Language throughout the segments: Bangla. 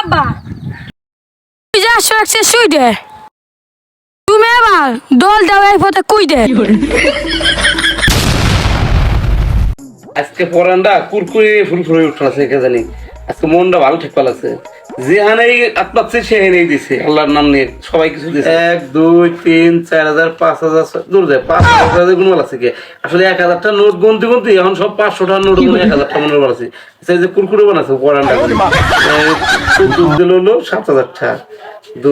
আব্বা তুই যা রাখছে শুই দে তুমি আবার দল দাও এই পথে কই দে আজকে পরানটা কুরকুরি ফুরফুরে উঠছে কে জানি আজকে মনটা ভালো ঠিক লাগছে যেখানেই আত্মাচ্ছে সেখানেই দিছে আল্লাহর নাম নিয়ে সবাই কিছু দিছে 1 2 3 4000 5000 দূর যায় 5000 গুণ আছে কি আসলে 1000টা নোট গুনতে গুনতে এখন সব 500টা নোট গুনে 1000টা মনে আছে সেই যে কুরকুরে বানাছে পরানটা দুধ দিল হলো 7000 টাকা 2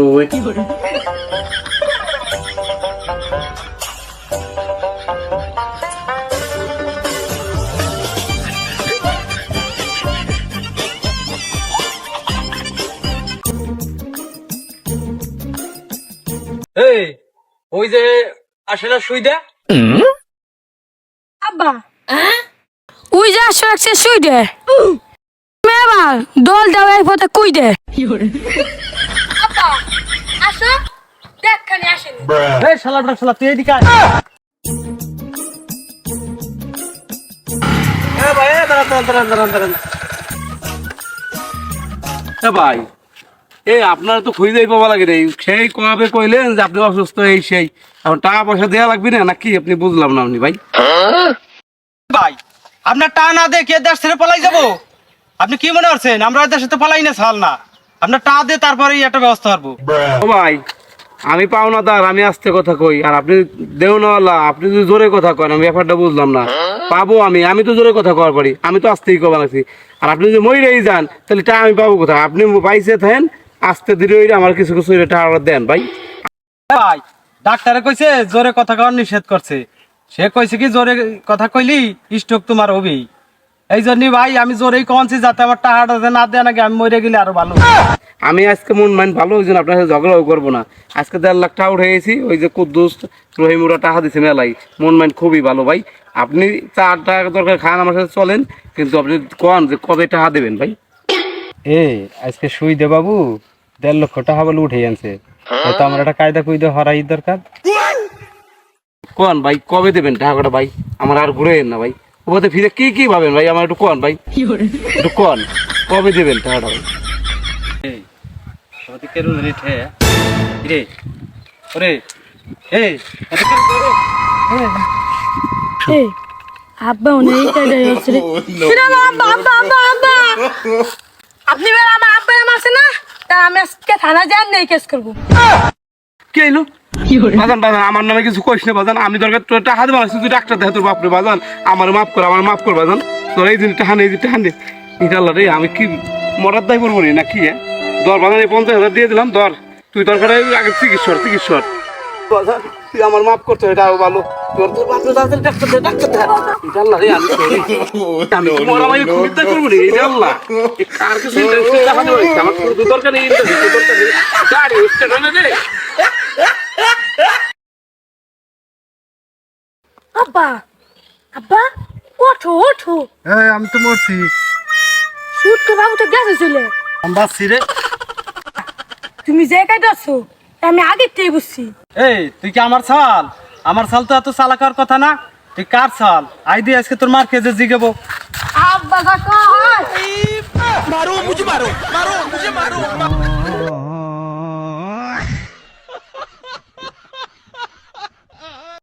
এই ওই যে আসে না শুই দে আব্বা ওই যা রাখছে শুই দে তুমি আবার দল দাও এই পথে কই দে আব্বা আসো দেখখানে আসেনি এই শালা তুই এদিকে আয় এ ভাই দাঁড়ান ভাই এই আপনার তো খুঁজে পাওয়া লাগে রে সেই কবে কইলেন যে আপনি অসুস্থ এই সেই এখন টাকা পয়সা দেওয়া লাগবে না নাকি আপনি বুঝলাম না আপনি ভাই ভাই আপনার টা না দেখে দেশ ছেড়ে পালাই যাবো আপনি কি মনে করছেন আমরা দেশে তো পালাই না ছাল না আপনার টা দিয়ে তারপরেই একটা ব্যবস্থা করবো ও ভাই আমি পাওনাদার আমি আস্তে কথা কই আর আপনি দেওনাওয়ালা আপনি যদি জোরে কথা কন আমি ব্যাপারটা বুঝলাম না পাবো আমি তো জোরে কথা কওয়ার পারি আমি তো আস্তেই কবা লাগছি আর আপনি যদি মইরেই যান তাহলে টাকা আমি পাবো কোথায় আপনি পাইছে থাকেন আস্তে ধীরে হইলে আমার কিছু কিছু টাকা দেন ভাই ভাই ডাক্তারে কইছে জোরে কথা কওয়ার নিষেধ করছে সে কইছে কি জোরে কথা কইলি স্ট্রোক তোমার হবেই এই জন্য ভাই আমি জোরেই কনছি যাতে আমার টাকাটা না দেয় নাকি আমি মরে গেলে আরো ভালো আমি আজকে মন মাইন্ড ভালো হয়েছে আপনার সাথে ঝগড়াও করবো না আজকে 1.5 লাখ টাকা উঠে গেছি ওই যে কুদ্দুস রহিমুরা টাকা দিচ্ছে মেলাই মন মাইন্ড খুবই ভালো ভাই আপনি 4 টাকা দরকার খান আমার সাথে চলেন কিন্তু আপনি কন যে কবে টাকা দেবেন ভাই আজকে শুই দে বাবু 1.5 লক্ষ টাকা বলে উঠে আনছে তো আমার একটা কায়দা কুইদা হরাই দরকার কন ভাই কবে দেবেন টাকাটা ভাই আমার আর ঘুরে না ভাই ওতে ফিরে কি ভাবেন ভাই আমার একটু কন ভাই একটু কন কবে দেবেন টাকাটা ভাই আব্বা অনেক টাকা হচ্ছে আপনি আমার আব্বা আছে না তা আমি আজকে থানা যান নেই কেস করবো কি এলো বাজান আমার নামে কিছু কইস না বাজান আমি দরকার তোর টাকা দেবো না শুধু ডাক্তার দেখ তোর বাপরে বাজান আমার মাফ কর বাজান তোর এই দিন টাকা নেই টাকা দে ইটাল্লা রে আমি কি মরার দায় করবো না কি ধর বাজান এই 50,000 দিয়ে দিলাম ধর তুই দরকার আগে চিকিৎসর বাজান তুই আমার মাফ করতে এটাও ভালো তোর তোর বাপরে বাজান ডাক্তার দে ইটাল্লা রে আমি সরি আমি মরা মাই খুব দায় করবো না ইটাল্লা এই কার কিছু টাকা দেবো আমার শুধু দরকার নেই দরকার নেই গাড়ি স্টেশনে দে আব্বা ওঠো আমি তো মরছি শুটকে বাবু তো গেছে চলে বাঁচছি রে তুমি যে কাজে আছো আমি আগের থেকে বুঝছি তুই কি আমার ছাল তো এত চালাকার কথা না তুই কার ছাল আই দিয়ে আজকে তোর মার খেয়ে জিগেবো আব্বা কাকা मारो मुझे मारो